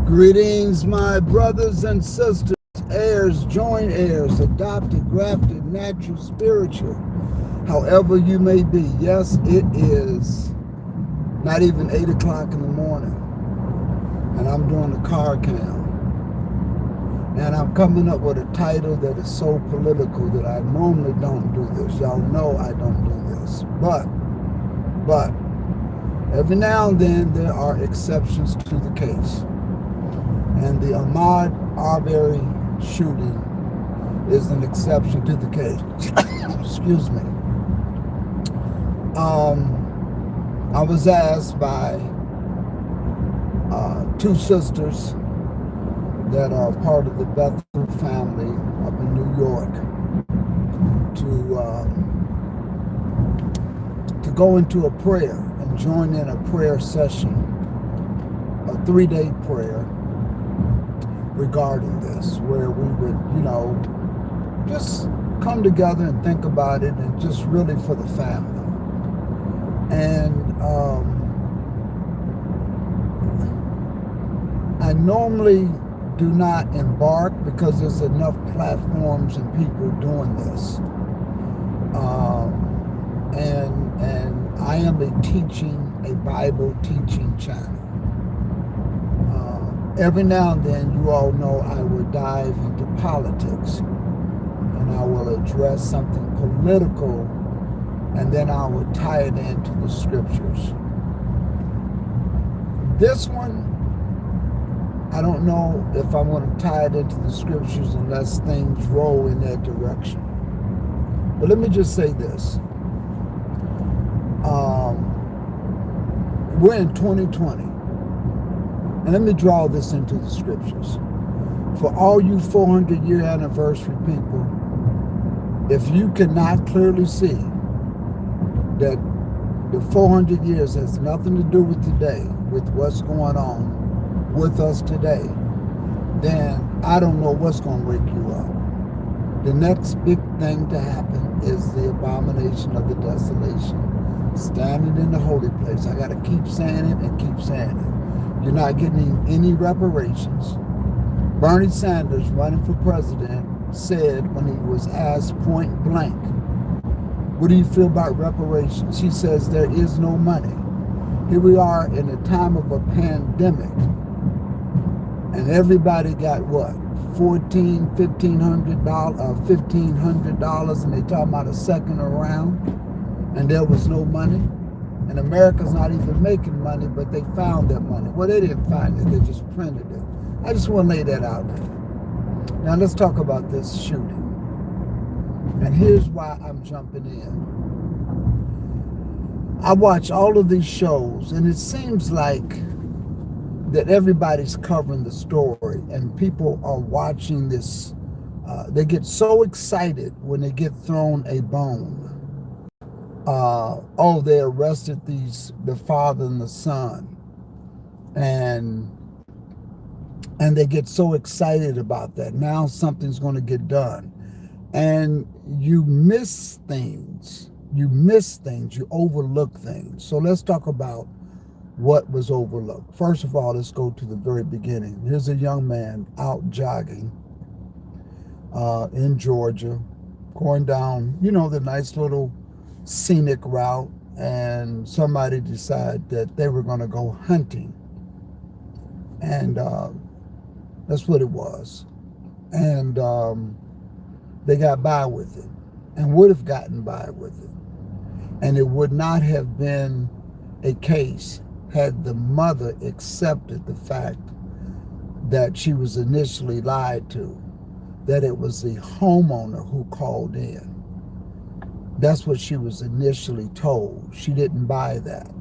Greetings, my brothers and sisters, heirs, joint heirs, adopted, grafted, natural, spiritual, however you may be. Yes, it is not even 8 o'clock in the morning, and I'm doing a car cam. And I'm coming up with a title that is so political that I normally don't do this. Y'all know I don't do this. But every now and then there are exceptions to the case. And the Ahmaud Arbery shooting is an exception to the case. Excuse me. I was asked by two sisters that are part of the Bethel family up in New York to go into a prayer and join in a prayer session, a 3-day prayer regarding this, where we would, just come together and think about it, and just really for the family. And I normally do not embark because there's enough platforms and people doing this. And I am a Bible teaching channel. Every now and then, you all know I will dive into politics, and I will address something political, and then I will tie it into the scriptures. This one, I don't know if I'm going to tie it into the scriptures unless things roll in that direction. But let me just say this. We're in 2020. And let me draw this into the scriptures. For all you 400-year anniversary people, if you cannot clearly see that the 400 years has nothing to do with today, with what's going on with us today, then I don't know what's going to wake you up. The next big thing to happen is the abomination of the desolation, standing in the holy place. I got to keep saying it and keep saying it. You're not getting any reparations. Bernie Sanders, running for president, said when he was asked point blank, what do you feel about reparations? He says there is no money. Here we are in a time of a pandemic, and everybody got what? $1,400, $1,500, and they talking about a second around, and there was no money. And America's not even making money, but they found that money. Well, they didn't find it, they just printed it. I just want to lay that out there. Now let's talk about this shooting. And here's why I'm jumping in. I watch all of these shows, and it seems like that everybody's covering the story, and people are watching this. They get so excited when they get thrown a bone. They arrested the father and the son, and they get so excited about that. Now something's going to get done, and you miss things. You overlook things. So let's talk about what was overlooked. First of all, let's go to the very beginning. Here's a young man out jogging in Georgia, going down, the nice little scenic route, and somebody decided that they were going to go hunting, and that's what it was. And they got by with it, and would have gotten by with it, and it would not have been a case had the mother accepted the fact that she was initially lied to, that it was the homeowner who called in. That's what she was initially told. She didn't buy that.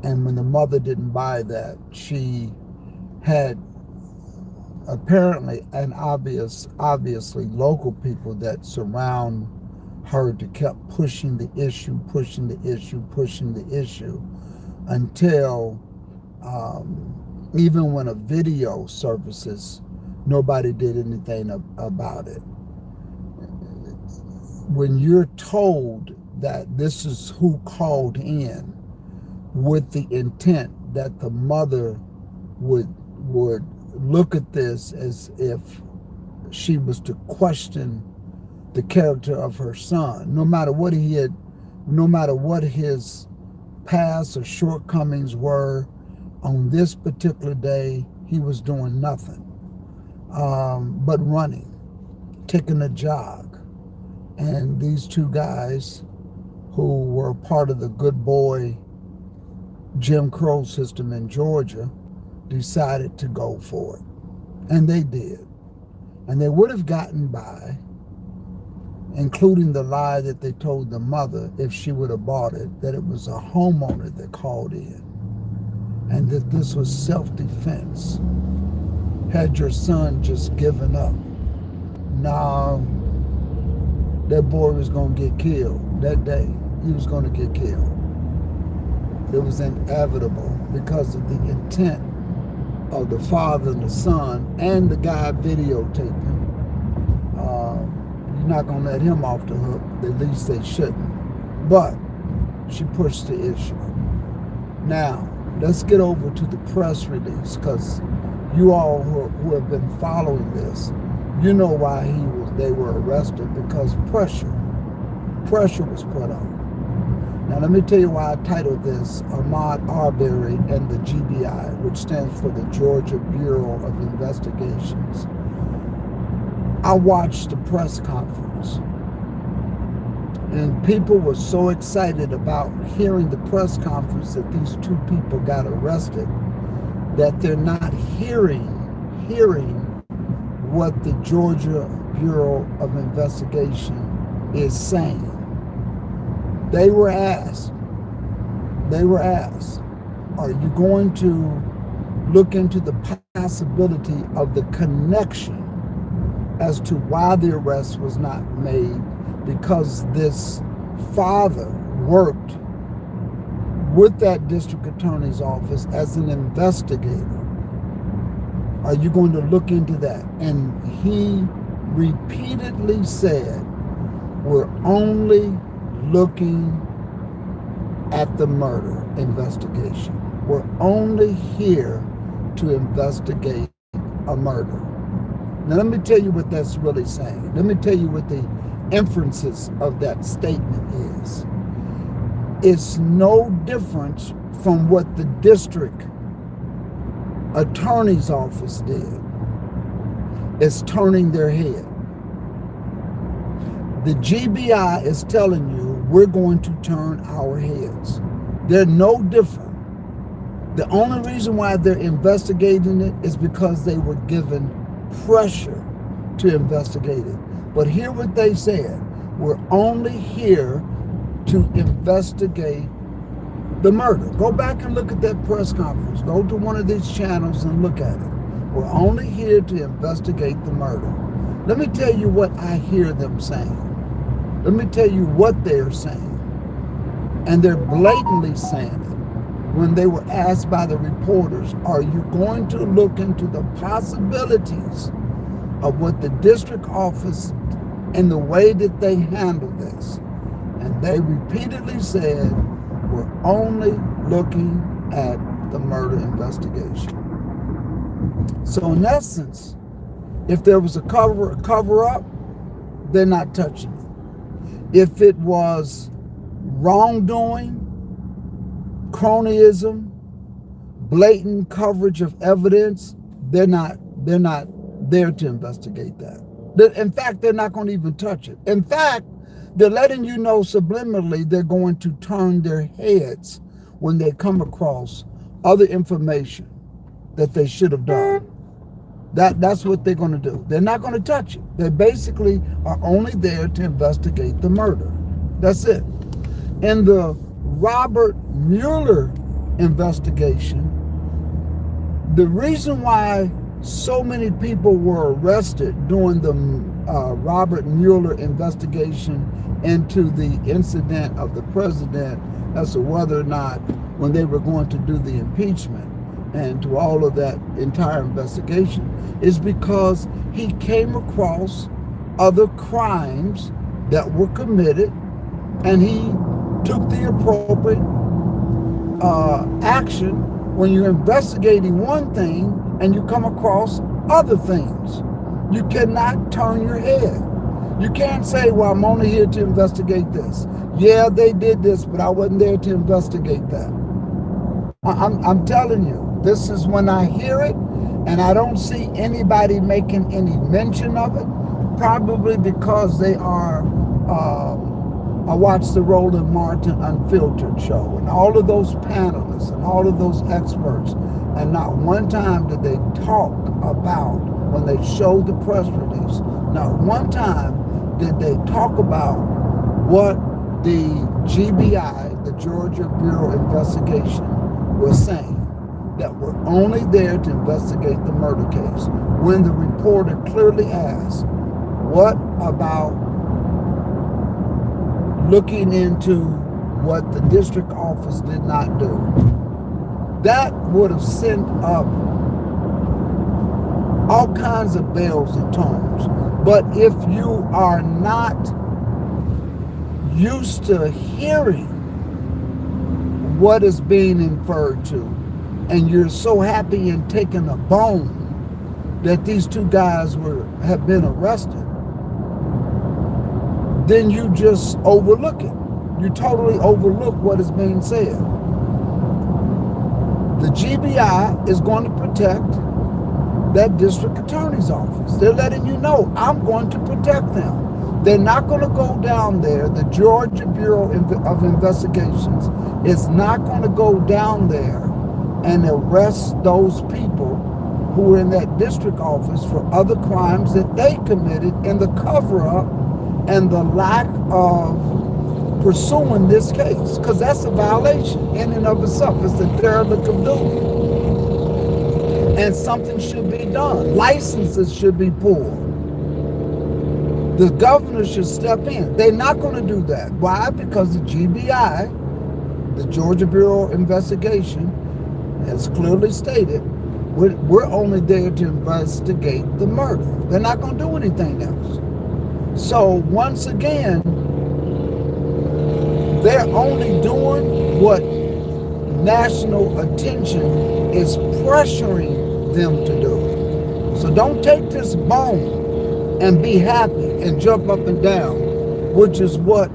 And when the mother didn't buy that, she had apparently and obviously local people that surround her to kept pushing the issue until even when a video surfaces, nobody did anything about it. When you're told that this is who called in with the intent that the mother would would look at this as if she was to question the character of her son, no matter what his past or shortcomings were. On this particular day, he was doing nothing but running, taking a jog. And these two guys who were part of the good boy Jim Crow system in Georgia decided to go for it. And they did. And they would have gotten by, including the lie that they told the mother, if she would have bought it, that it was a homeowner that called in, and that this was self-defense. Had your son just given up, now that boy was going to get killed that day. He was going to get killed. It was inevitable because of the intent of the father and the son and the guy videotaping. You're not going to let him off the hook. At least they shouldn't. But she pushed the issue. Now, let's get over to the press release, because you all who have been following this, you know why they were arrested, because pressure was put on. Now let me tell you why I titled this Ahmaud Arbery and the GBI, which stands for the Georgia Bureau of Investigations. I watched the press conference, and people were so excited about hearing the press conference that these two people got arrested that they're not hearing what the Georgia Bureau of Investigation is saying. They were asked, are you going to look into the possibility of the connection as to why the arrest was not made, because this father worked with that district attorney's office as an investigator? Are you going to look into that? And he repeatedly said, we're only looking at the murder investigation. We're only here to investigate a murder. Now, let me tell you what that's really saying. Let me tell you what the inferences of that statement is. It's no different from what the district attorney's office did. It's turning their head. The GBI is telling you we're going to turn our heads. They're no different. The only reason why they're investigating it is because they were given pressure to investigate it. But hear what they said. We're only here to investigate the murder. Go back and look at that press conference. Go to one of these channels and look at it. We're only here to investigate the murder. Let me tell you what I hear them saying. Let me tell you what they're saying. And they're blatantly saying it. When they were asked by the reporters, are you going to look into the possibilities of what the district office and the way that they handle this? And they repeatedly said, we're only looking at the murder investigation. So in essence, if there was a cover-up, they're not touching it. If it was wrongdoing, cronyism, blatant coverage of evidence, they're not there to investigate that. In fact, they're not going to even touch it. In fact, they're letting you know subliminally they're going to turn their heads when they come across other information that they should have done. That's what they're going to do. They're not going to touch it. They basically are only there to investigate the murder. That's it. In the Robert Mueller investigation, the reason why so many people were arrested during the Robert Mueller investigation into the incident of the president as to whether or not, when they were going to do the impeachment and to all of that entire investigation, is because he came across other crimes that were committed, and he took the appropriate action. When you're investigating one thing, and you come across other things. You cannot turn your head. You can't say, well, I'm only here to investigate this. Yeah, they did this, but I wasn't there to investigate that. I'm telling you, this is when I hear it, and I don't see anybody making any mention of it, probably because they are, I watched the Roland Martin Unfiltered show, and all of those panelists and all of those experts, and not one time did they talk about, when they showed the press release, not one time did they talk about what the GBI, the Georgia Bureau of Investigation, was saying, that we're only there to investigate the murder case, when the reporter clearly asked, what about looking into what the district office did not do? That would have sent up all kinds of bells and tones. But if you are not used to hearing what is being inferred to, and you're so happy in taking a bone that these two guys have been arrested, then you just overlook it. You totally overlook what is being said. The GBI is going to protect that district attorney's office. They're letting you know, I'm going to protect them. They're not going to go down there. The Georgia Bureau of Investigations is not going to go down there and arrest those people who are in that district office for other crimes that they committed in the cover-up and the lack of pursuing this case, because that's a violation in and of itself. It's a derelict of duty. And something should be done. Licenses should be pulled. The governor should step in. They're not going to do that. Why? Because the GBI, the Georgia Bureau of Investigation, has clearly stated, we're only there to investigate the murder. They're not going to do anything else. So once again, they're only doing what national attention is pressuring them to do. So don't take this bone and be happy and jump up and down, which is what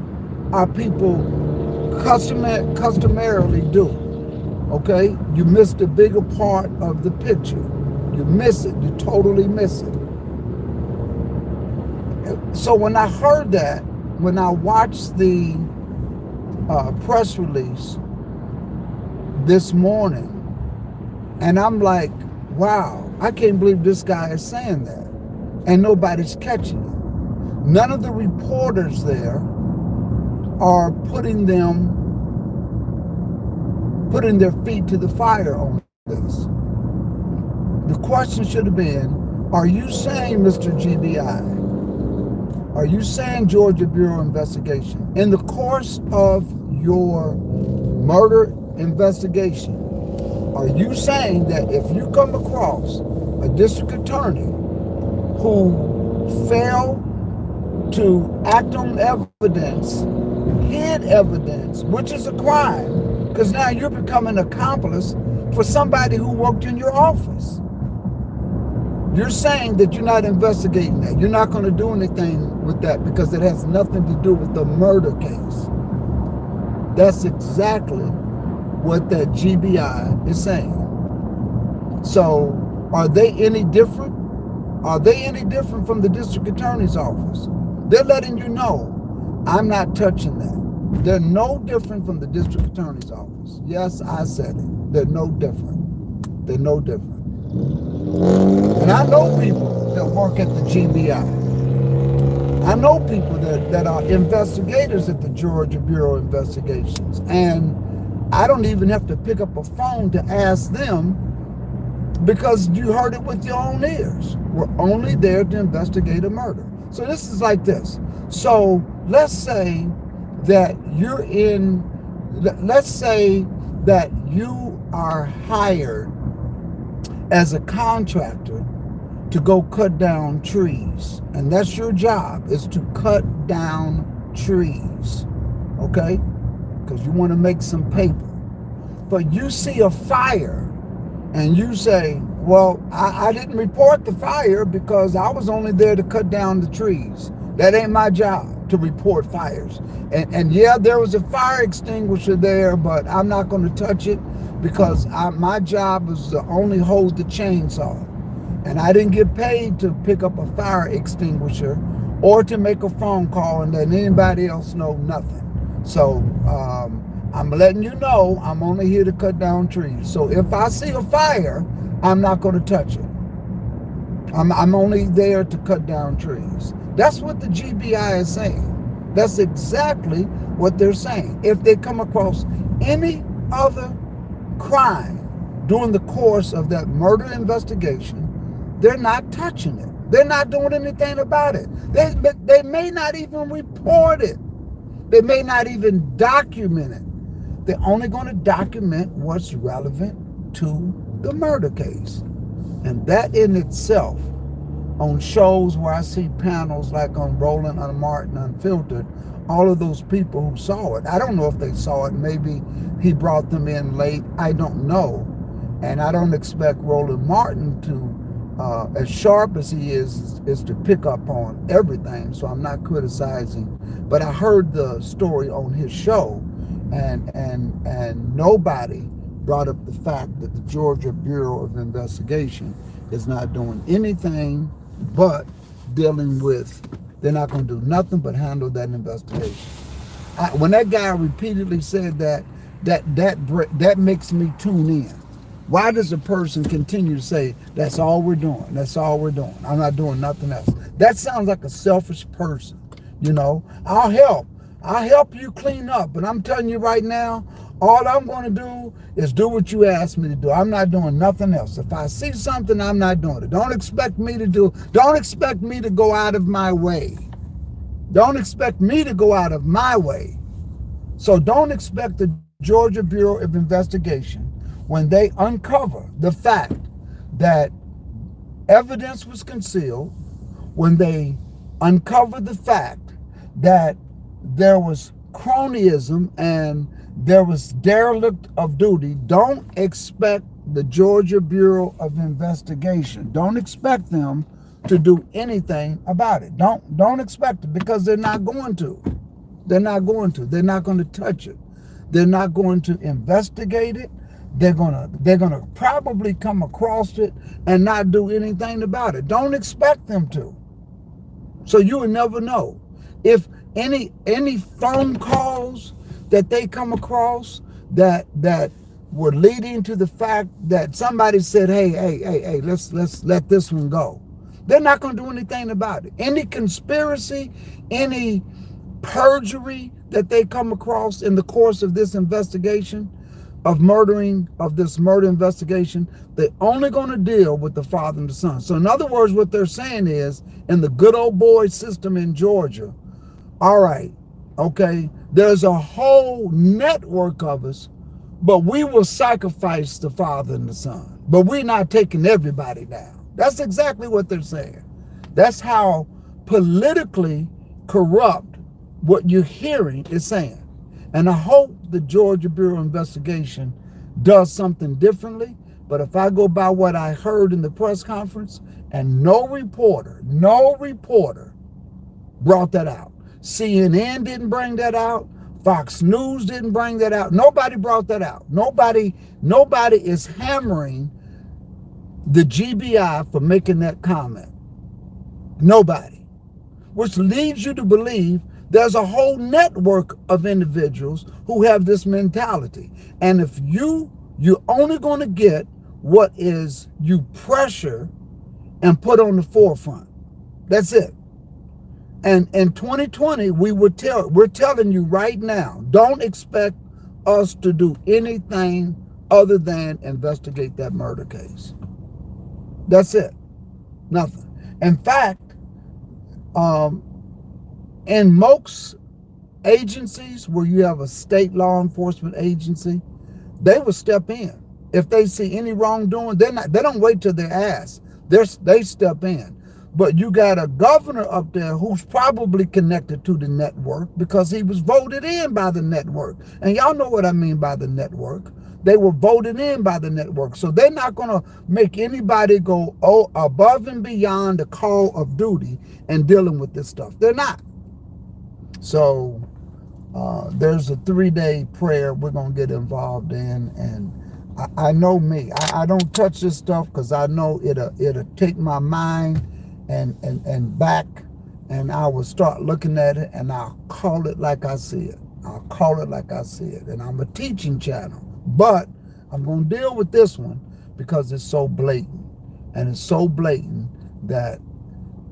our people customarily do. Okay? You miss the bigger part of the picture. You miss it. You totally miss it. So when I heard that, when I watched the press release this morning, and I'm like, wow, I can't believe this guy is saying that. And nobody's catching it. None of the reporters there are putting their feet to the fire on this. The question should have been, are you saying, Mr. GBI, are you saying, Georgia Bureau of Investigation, in the course of your murder investigation, are you saying that if you come across a district attorney who failed to act on evidence, hid evidence, which is a crime, because now you're becoming an accomplice for somebody who worked in your office. You're saying that you're not investigating that. You're not going to do anything with that because it has nothing to do with the murder case. That's exactly what that GBI is saying. So are they any different? Are they any different from the district attorney's office? They're letting you know, I'm not touching that. They're no different from the district attorney's office. Yes, I said it. They're no different. They're no different. And I know people that work at the GBI. I know people that are investigators at the Georgia Bureau of Investigations. And I don't even have to pick up a phone to ask them, because you heard it with your own ears. We're only there to investigate a murder. So this is like this. So let's say that let's say that you are hired as a contractor to go cut down trees. And that's your job, is to cut down trees. Okay? Because you want to make some paper. But you see a fire and you say, Well, I didn't report the fire because I was only there to cut down the trees. That ain't my job to report fires. And yeah, there was a fire extinguisher there, but I'm not going to touch it because my job was to only hold the chainsaw. And I didn't get paid to pick up a fire extinguisher or to make a phone call and let anybody else know nothing. So I'm letting you know I'm only here to cut down trees. So if I see a fire, I'm not going to touch it. I'm only there to cut down trees. That's what the GBI is saying. That's exactly what they're saying. If they come across any other crime during the course of that murder investigation, they're not touching it. They're not doing anything about it. They may not even report it. They may not even document it. They're only going to document what's relevant to the murder case. And that in itself, on shows where I see panels like on Roland and Martin Unfiltered, all of those people who saw it, I don't know if they saw it. Maybe he brought them in late. I don't know. And I don't expect Roland Martin to, as sharp as he is to pick up on everything. So I'm not criticizing. But I heard the story on his show, and nobody brought up the fact that the Georgia Bureau of Investigation is not doing anything but dealing with, they're not going to do nothing but handle that investigation. When that guy repeatedly said that makes me tune in. Why does a person continue to say, that's all we're doing, that's all we're doing, I'm not doing nothing else? That sounds like a selfish person. You know, I'll help you clean up, but I'm telling you right now, all I'm going to do is do what you asked me to do. I'm not doing nothing else. If I see something, I'm not doing it. Don't expect me to go out of my way. Don't expect me to go out of my way. So don't expect the Georgia Bureau of Investigation, when they uncover the fact that evidence was concealed, when they uncover the fact that there was cronyism and there was derelict of duty, don't expect the Georgia Bureau of Investigation, don't expect them to do anything about it. Don't expect it, because they're not going to. They're not going to. They're not going to touch it. They're not going to investigate it. They're gonna probably come across it and not do anything about it. Don't expect them to. So you will never know. If any phone calls that they come across that were leading to the fact that somebody said, hey, let's let this one go. They're not going to do anything about it. Any conspiracy, any perjury that they come across in the course of this investigation, of this murder investigation, they're only going to deal with the father and the son. So in other words, what they're saying is, in the good old boy system in Georgia, all right, okay, there's a whole network of us, but we will sacrifice the father and the son. But we're not taking everybody down. That's exactly what they're saying. That's how politically corrupt what you're hearing is saying. And I hope the Georgia Bureau of Investigation does something differently. But if I go by what I heard in the press conference, and no reporter brought that out. CNN didn't bring that out. Fox News didn't bring that out. Nobody brought that out. Nobody is hammering the GBI for making that comment. Nobody. Which leads you to believe there's a whole network of individuals who have this mentality. And if you're only going to get what is you pressure and put on the forefront. That's it. And in 2020, we're telling you right now, don't expect us to do anything other than investigate that murder case. That's it. Nothing. In fact, in most agencies where you have a state law enforcement agency, they will step in. If they see any wrongdoing, they don't wait till they're asked. They step in. But you got a governor up there who's probably connected to the network because he was voted in by the network. And y'all know what I mean by the network. They were voted in by the network. So they're not going to make anybody go above and beyond the call of duty and dealing with this stuff. They're not. So there's a 3-day prayer we're going to get involved in. And I know me. I don't touch this stuff because I know it'll take my mind and back, and I will start looking at it and I'll call it like I see it. I'll call it like I see it. And I'm a teaching channel. But I'm going to deal with this one because it's so blatant. And it's so blatant that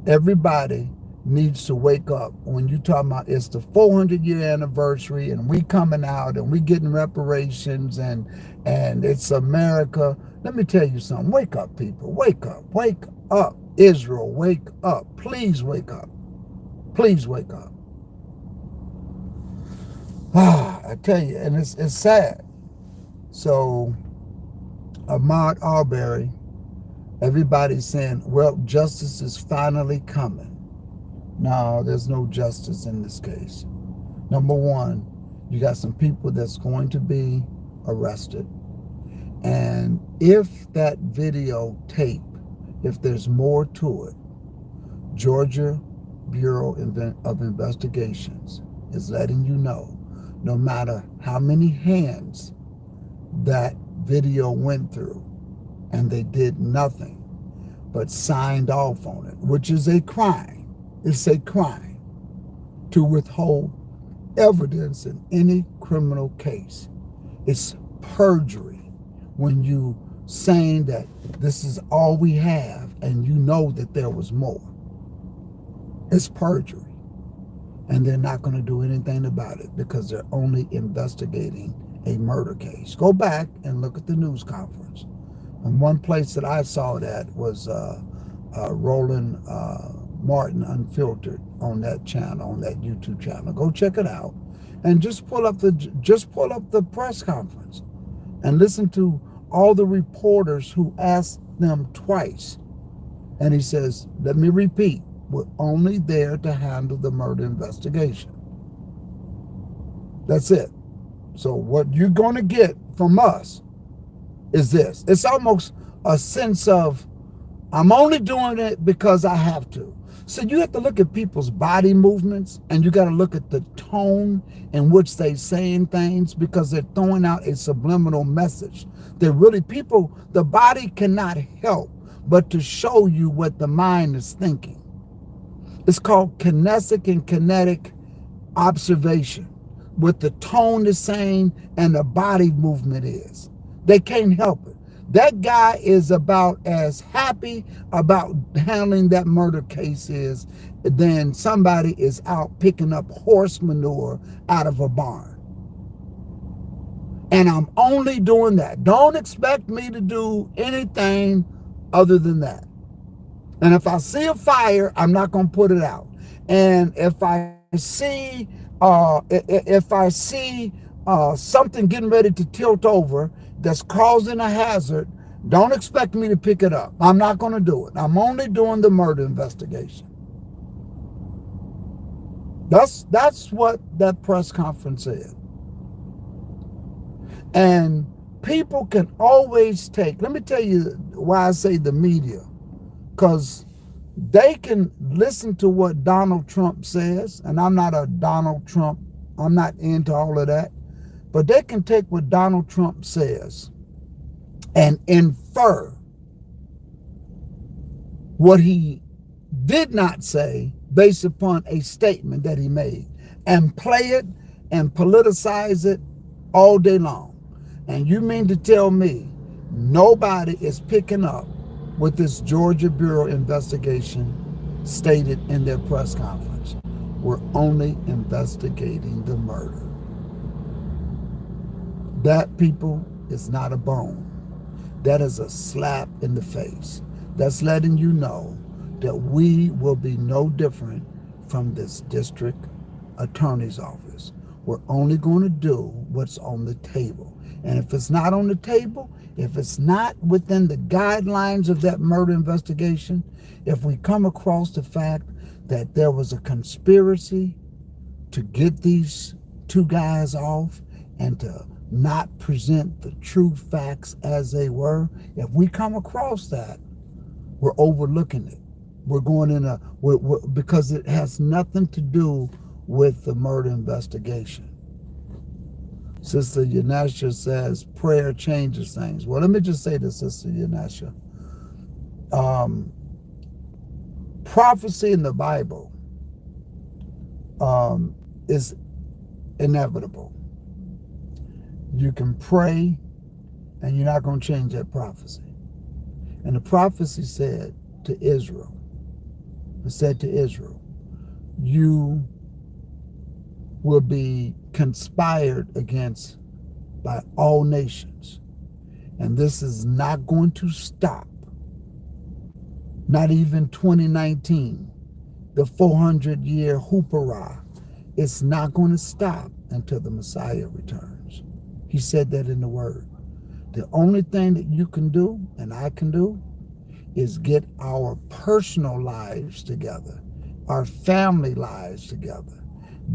everybody needs to wake up. When you talk about it's the 400-year anniversary and we coming out and we getting reparations and it's America. Let me tell you something. Wake up, people. Wake up. Wake up. Israel, wake up. Please wake up. Please wake up. I tell you, and it's sad. So, Ahmaud Arbery, everybody's saying, well, justice is finally coming. No, there's no justice in this case. Number one, you got some people that's going to be arrested. And if that video tape, if there's more to it, Georgia Bureau of Investigations is letting you know, no matter how many hands that video went through, and they did nothing but signed off on it, which is a crime. It's a crime to withhold evidence in any criminal case. It's perjury when you saying that this is all we have and you know that there was more. It's perjury. And they're not going to do anything about it because they're only investigating a murder case. Go back and look at the news conference. And one place that I saw that was Roland Martin Unfiltered on that channel, on that YouTube channel. Go check it out, and just pull up the press conference, and listen to all the reporters who asked them twice. And he says, "Let me repeat, we're only there to handle the murder investigation." That's it. So what you're going to get from us is this. It's almost a sense of, I'm only doing it because I have to. So you have to look at people's body movements, and you got to look at the tone in which they're saying things, because they're throwing out a subliminal message. They're really, people, the body cannot help but to show you what the mind is thinking. It's called kinesthetic and kinetic observation. What the tone is saying and the body movement is. They can't help it. That guy is about as happy about handling that murder case is than somebody is out picking up horse manure out of a barn. And I'm only doing that. Don't expect me to do anything other than that. And if I see a fire, I'm not going to put it out. And if I see something getting ready to tilt over that's causing a hazard, don't expect me to pick it up. I'm not going to do it. I'm only doing the murder investigation. That's what that press conference said. And people can always take, let me tell you why I say the media, because they can listen to what Donald Trump says, and I'm not a Donald Trump, I'm not into all of that, but they can take what Donald Trump says and infer what he did not say based upon a statement that he made, and play it and politicize it all day long. And you mean to tell me nobody is picking up what this Georgia Bureau investigation stated in their press conference? We're only investigating the murder. That, people, is not a bone. That is a slap in the face. That's letting you know that we will be no different from this district attorney's office. We're only going to do what's on the table. And if it's not on the table, if it's not within the guidelines of that murder investigation, if we come across the fact that there was a conspiracy to get these two guys off and to not present the true facts as they were, if we come across that, we're overlooking it. We're going in because it has nothing to do with the murder investigation. Sister Yanasha says prayer changes things. Well, let me just say this, Sister Yanasha. Prophecy in the Bible is inevitable. You can pray and you're not going to change that prophecy. And the prophecy said to Israel, you will be conspired against by all nations. And this is not going to stop. Not even 2019, the 400-year hoopla. It's not going to stop until the Messiah returns. He said that in the Word. The only thing that you can do, and I can do, is get our personal lives together, our family lives together.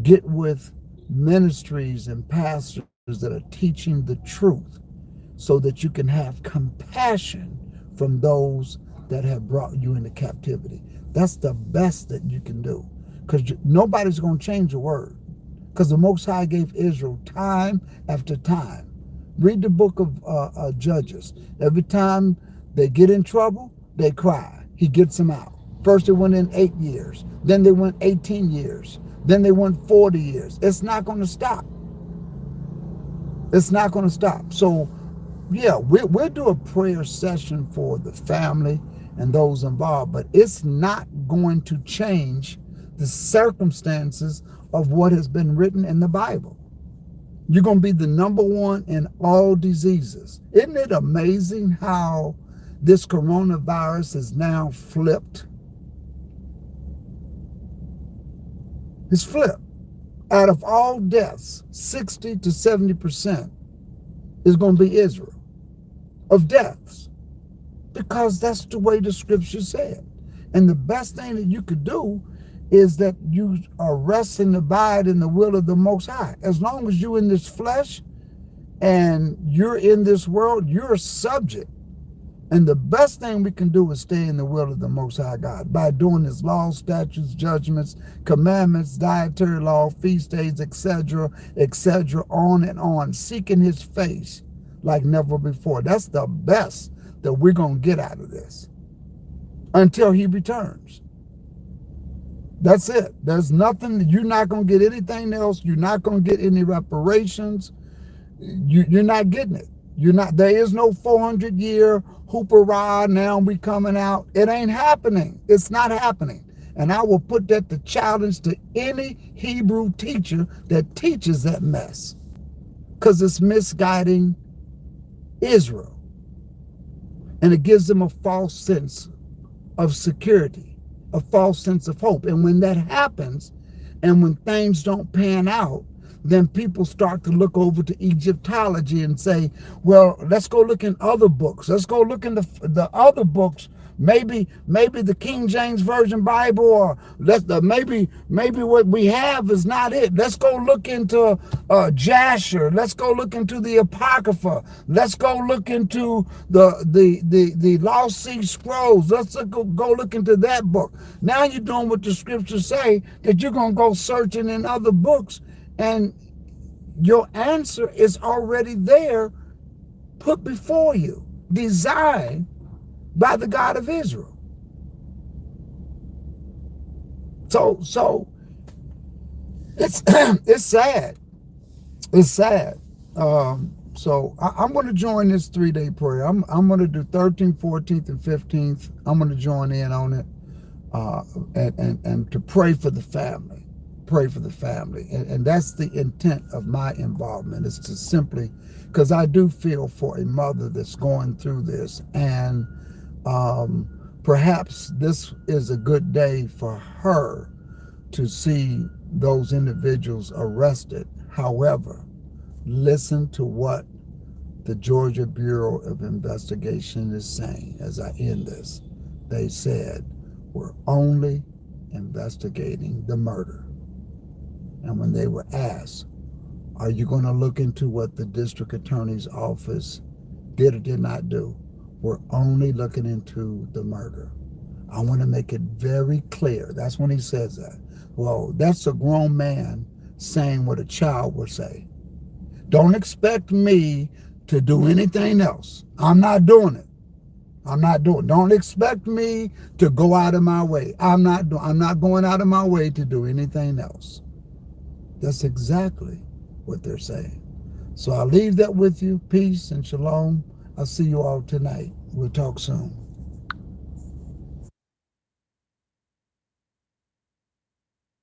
Get with ministries and pastors that are teaching the truth so that you can have compassion from those that have brought you into captivity. That's the best that you can do, because nobody's going to change the word, because the Most High gave Israel time after time. Read the book of Judges. Every time they get in trouble, they cry. He gets them out. First they went in 8 years. Then they went 18 years. Then they went 40 years. It's not going to stop. It's not going to stop. So, yeah, we'll do a prayer session for the family and those involved, but it's not going to change the circumstances of what has been written in the Bible. You're going to be the number one in all diseases. Isn't it amazing how this coronavirus is now flipped? It's flipped. Out of all deaths, 60 to 70% is going to be Israel of deaths, because that's the way the scripture said. And the best thing that you could do is that you are rest and abide in the will of the Most High. As long as you're in this flesh and you're in this world, you're a subject. And the best thing we can do is stay in the will of the Most High God by doing His laws, statutes, judgments, commandments, dietary law, feast days, etc., on and on, seeking His face like never before. That's the best that we're going to get out of this until He returns. That's it. There's nothing. You're not going to get anything else. You're not going to get any reparations. You're not getting it. You're not. There is no 400-year hoopla. Now we coming out. It ain't happening. It's not happening. And I will put that to challenge to any Hebrew teacher that teaches that mess, because it's misguiding Israel, and it gives them a false sense of security, a false sense of hope. And when that happens, and when things don't pan out, then people start to look over to Egyptology and say, well, let's go look in other books. Let's go look in the other books. Maybe the King James Version Bible, or maybe what we have is not it. Let's go look into Jasher. Let's go look into the Apocrypha. Let's go look into the Lost Sea Scrolls. Let's go look into that book. Now you're doing what the scriptures say, that you're going to go searching in other books, and your answer is already there, put before you, designed by the God of Israel. So it's it's sad. It's sad. So I'm going to join this 3-day prayer. I'm going to do 13th, 14th, and 15th. I'm going to join in on it, and to pray for the family. Pray for the family. And that's the intent of my involvement, is to simply, because I do feel for a mother that's going through this, and perhaps this is a good day for her to see those individuals arrested. However, listen to what the Georgia Bureau of Investigation is saying as I end this. They said, we're only investigating the murder. And when they were asked, Are you going to look into what the district attorney's office did or did not do? We're only looking into the murder. I want to make it very clear. That's when he says that. Well, that's a grown man saying what a child would say. Don't expect me to do anything else. I'm not doing it. I'm not doing it. Don't expect me to go out of my way. I'm not going out of my way to do anything else. That's exactly what they're saying. So I'll leave that with you. Peace and shalom. I'll see you all tonight. We'll talk soon.